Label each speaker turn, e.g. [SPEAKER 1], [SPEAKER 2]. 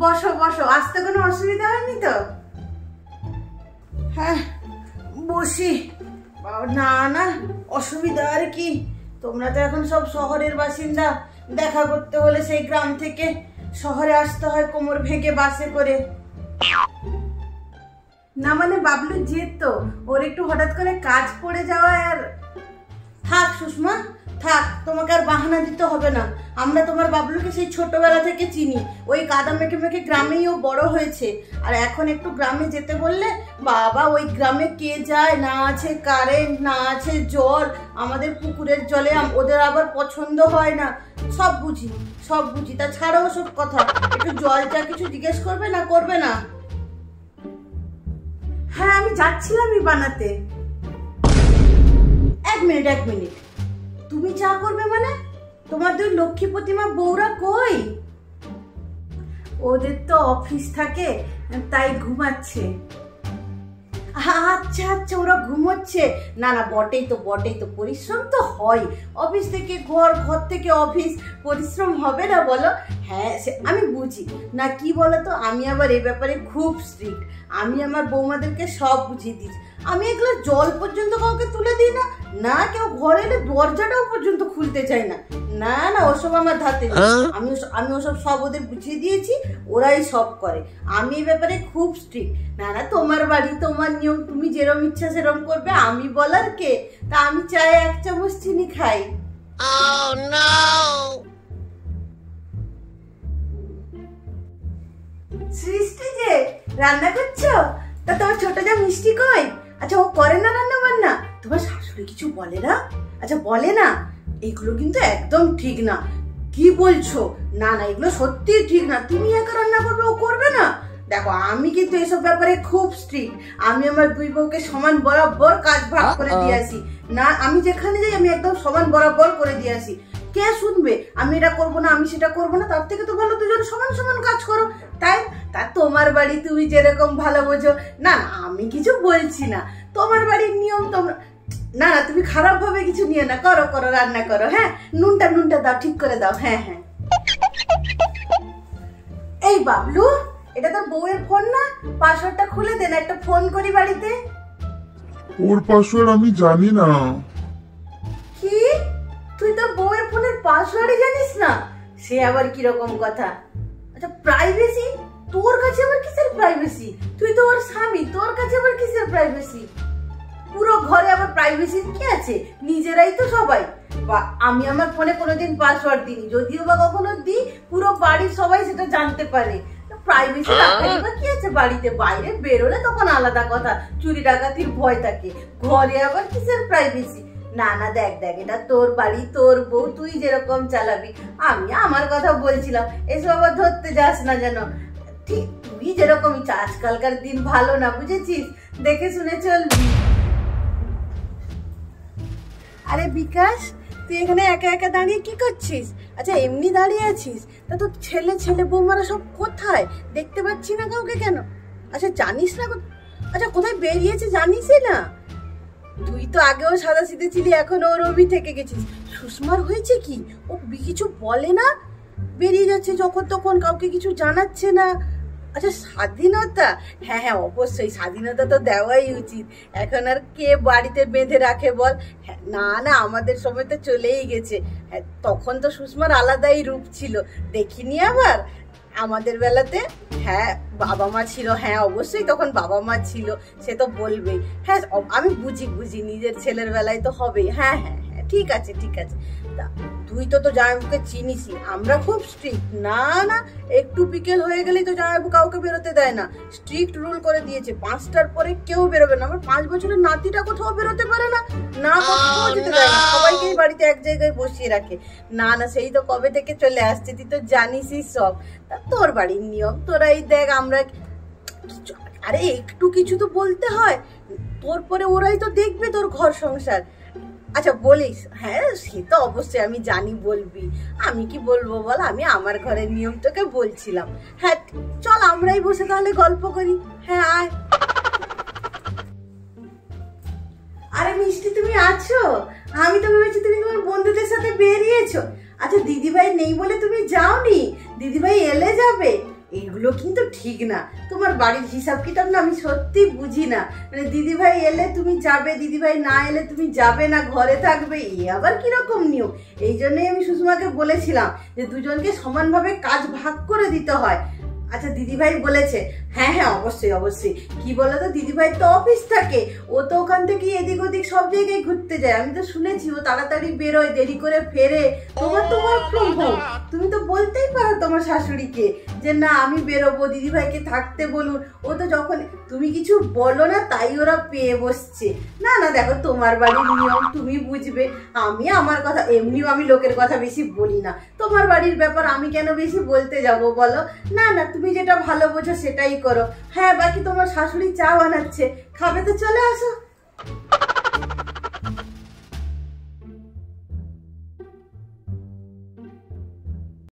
[SPEAKER 1] বসো বসো, আসতে কোনো অসুবিধা হয়নি তো? হ্যাঁ বসি। না না, অসুবিধা আর কি, তোমরা তো এখন সব শহরের বাসিন্দা, দেখা করতে হলে সেই গ্রাম থেকে শহরে আসতে হয় কোমর ভেঙে বাসে করে। না মানে বাবলু যেত, ওর একটু হঠাৎ করে কাজ পড়ে যাওয়া। আর থাক সুষমা থাক, তোমাকে আর বাহানা দিতে হবে না। আমরা তোমার বাবলুকে সেই ছোটবেলা থেকে চিনি, ওই কাদা মেখে মেখে গ্রামেই ও বড় হয়েছে। আর এখন একটু গ্রামে যেতে বললে বাবা, ওই গ্রামে কে যায়? না আছে কারেন্ট, না আছে জল, আমাদের পুকুরের জলে ওদের আবার পছন্দ হয় না। সব বুঝি সব বুঝি, তা ছাড়ো ওসব কথা। একটু জল চা কিছু জিজ্ঞেস করবে না? করবে না? হ্যাঁ আমি যাচ্ছিলামই বানাতে। এক মিনিট এক মিনিট, তুমি চা করবে মানে? তোমার দুই লক্ষ্মী প্রতিমা বউরা কই? ওদের তো অফিস থাকে, তাই ঘুমাচ্ছে। আচ্ছা আচ্ছা, ওরা ঘুমোচ্ছে। না না, বটেই তো বটেই তো, পরিশ্রম তো হয়। অফিস থেকে ঘর, ঘর থেকে অফিস, পরিশ্রম হবে না বলো? হ্যাঁ সে আমি বুঝি না। কি বলো তো, আমি আবার এই ব্যাপারে খুব স্ট্রিক্ট। আমি আমার বৌমাদেরকে সব বুঝিয়ে দিচ্ছি। আমি এগুলো জল পর্যন্ত কাউকে তুলে দিই না, না কেউ ঘরে এলে দরজাটাও পর্যন্ত খুলতে চাই না। না না, ওসব আমার ধাতে নেই। আমি ওসব সব ওদের বুঝিয়ে দিয়েছি, ওরাই সব করে। আমি এই ব্যাপারে খুব স্ট্রিক্ট। না না, তোমার বাড়ি তোমার নিয়ম, তুমি যেরম ইচ্ছা সেরম করবে, আমি বলার কে? তা আমি চায়ে 1 চামচ চিনি খাই। সৃষ্টি যে রান্না করছো, তা তোমার ছোট যা মিষ্টি কই? আচ্ছা ও করে না রান্না বান্না? তোমার শাশুড়ি কিছু বলে না? আচ্ছা বলে না? এগুলো কিন্তু একদম ঠিক না। কি বলছো? না না, এগুলো সত্যি ঠিক না। তুমি একা রান্না করবে, ও করবে না? দেখো আমি কিন্তু এসব ব্যাপারে খুব স্ট্রিক্ট। আমি আমার দুই বউকে সমান বরাবর কাজ ভাগ করে দিয়ে আসি। না আমি যেখানে যাই আমি একদম সমান বরাবর করে দিয়ে আসি। কে শুনবে আমি এটা করবো না, আমি সেটা করবো না? তার থেকে তো ভালো দুজন সমান সমান কাজ করো। তাই তা তোমার বাড়ি তুমি যেরকম ভালো বোঝো। না না, আমি কিছু বলছি না, তোমার বাড়ির নিয়ম তোমরা। না না, তুমি খারাপ ভাবে কিছু নিয়ে না, করো করো রান্না করো। হ্যাঁ নুনটা নুনটা দাও, ঠিক করে দাও। হ্যাঁ হ্যাঁ। এই বাবলু, এটা তো বউয়ের ফোন না? পাসওয়ার্ডটা খুলে দেন, একটা ফোন করি বাড়িতে।
[SPEAKER 2] ওর পাসওয়ার্ড আমি জানি না।
[SPEAKER 1] কি? তুই তো বউয়ের ফোনের পাসওয়ার্ডই জানিস না? সে আবার কি রকম কথা? আচ্ছা প্রাইভেসি? তোর কাছে আবার কিসের প্রাইভেসি? তুই তো ওর স্বামী, তোর কাছে আবার কিসের প্রাইভেসি? পুরো ঘরে আবার প্রাইভেসি কি আছে? নিজেরাই তো সবাই। বা আমি আমার ফোনে কোনোদিন পাসওয়ার্ড দিইনি, যদিও বা কখনো দিই, পুরো বাড়ির সবাই সেটা জানতে পারে। প্রাইভেসি রাখারই বা কি আছে? বাড়িতে বাইরে বেরোলে তখন আলাদা কথা, চুরি ডাকাতির ভয় থাকে। ঘরে আবার কিসের প্রাইভেসি? না না, দেখ দেখ, এটা তোর বাড়ি, তোর বউ, তুই যেরকম চালাবি। আমি আমার কথা বলছিলাম, এসব আবার ধরতে যাস না যেন। ঠিক তুই যেরকম ইচ্ছা, আজকালকার দিন ভালো না, বুঝেছিস? দেখে শুনে চলবি। আরে বিকাশ, তুই এখানে একা একা দাঁড়িয়ে কি করছিস? আচ্ছা এমনি দাঁড়িয়ে আছিস? তা তোর ছেলে ছেলে বৌমারা সব কোথায়? দেখতে পাচ্ছি না কাউকে কেন? আচ্ছা জানিস না? আচ্ছা কোথায় বেরিয়েছে জানিসই না? তুই তো আগেও সাদা সিধে ছিলি, এখন ও রবি থেকে গেছিস। সুষমার হয়েছে কি? ও কিছু বলে না, বেরিয়ে যাচ্ছে যখন তখন, কাউকে কিছু জানাচ্ছে না। আচ্ছা স্বাধীনতা, হ্যাঁ হ্যাঁ অবশ্যই স্বাধীনতা তো দেওয়াই উচিত। এখন আর কে বাড়িতে বেঁধে রাখে বল? হ্যাঁ না না, আমাদের সময় তো চলেই গেছে। হ্যাঁ তখন তো সুষমার আলাদাই রূপ ছিল, দেখিনি আবার আমাদের বেলাতে। হ্যাঁ বাবা মা ছিল, হ্যাঁ অবশ্যই তখন বাবা মা ছিল, সে তো বলবেই। হ্যাঁ আমি বুঝি বুঝি, নিজের ছেলের বেলায় তো হবেই। হ্যাঁ হ্যাঁ হ্যাঁ ঠিক আছে ঠিক আছে। তা তুই তো জামাইবাবুকে চিনিসই, আমরা খুব স্ট্রিক্ট। না না, একটু বিকেল হয়ে গেলেই তো জামাইবাবু কাউকে বেরোতে দেয় না, স্ট্রিক্ট রুল করে দিয়েছে। 5টার পরে কেউ বেরোবে না। আমার 5 বছরের নাতিটা কোথাও বেরোতে পারে না, না কোথাও যেতে দেয় না, সবাইকেই বাড়িতে এক জায়গায় বসিয়ে রাখে। না না, সেই তো কবে থেকে চলে আসছে, তুই তো জানিসই সব। তা তোর বাড়ির নিয়ম, তোরাই দেখ। আমরা আরে একটু কিছু তো বলতে হয়, তোর পরে ওরাই তো দেখবে তোর ঘর সংসার। আচ্ছা বলিস? হ্যাঁ সে তো অবশ্যই আমি জানি বলবি, আমি কি বলবো বল? আমি আমার ঘরের নিয়ম তোকে বলছিলাম। হ্যাঁ চল আমরাই বসে তাহলে গল্প করি। হ্যাঁ আয়। আরে মিষ্টি তুমি আছো? আমি তো ভেবেছি তুমি তোমার বন্ধুদের সাথে বেরিয়েছো। আচ্ছা দিদিভাই নেই বলে তুমি যাওনি? দিদিভাই এলে যাবে? এগুলো কিন্তু ঠিক না। তোমার বাড়ির হিসাব কিতাব না আমি সত্যি বুঝি না। মানে দিদিভাই এলে তুমি যাবে, দিদিভাই না এলে তুমি যাবে না, ঘরে থাকবে, এ আবার কিরকম নিয়ম? এই জন্যই আমি সুষমাকে বলেছিলাম যে দুজনকে সমানভাবে কাজ ভাগ করে দিতে হয়। আচ্ছা দিদিভাই বলেছে, হ্যাঁ হ্যাঁ অবশ্যই অবশ্যই। কি বলো তো, দিদিভাই তো অফিস থাকে, ও তো ওখান থেকে এদিক ওদিক সব জায়গায় ঘুরতে যায়। আমি তো শুনেছি ও তাড়াতাড়ি বেরোয়, দেরি করে ফেরে। তোমার তো ওয়ার্ক ফ্রম হোম, তুমি তো বলতেই পারো তোমার শাশুড়িকে যে না আমি বেরোবো, দিদিভাইকে থাকতে বলুন। ও তো যখন তুমি কিছু বলো না তাই ওরা পেয়ে বসছে। না না দেখো, তোমার বাড়ির নিয়ম তুমি বুঝবে, আমি আমার কথা, এমনিও আমি লোকের কথা বেশি বলি না। তোমার বাড়ির ব্যাপার আমি কেন বেশি বলতে যাব বলো? না না, তুমি যেটা ভালো বোঝো সেটাই করো। হ্যাঁ বাকি তোমার শাশুড়ি চা বানাচ্ছে, খাবে তো চলে আসো।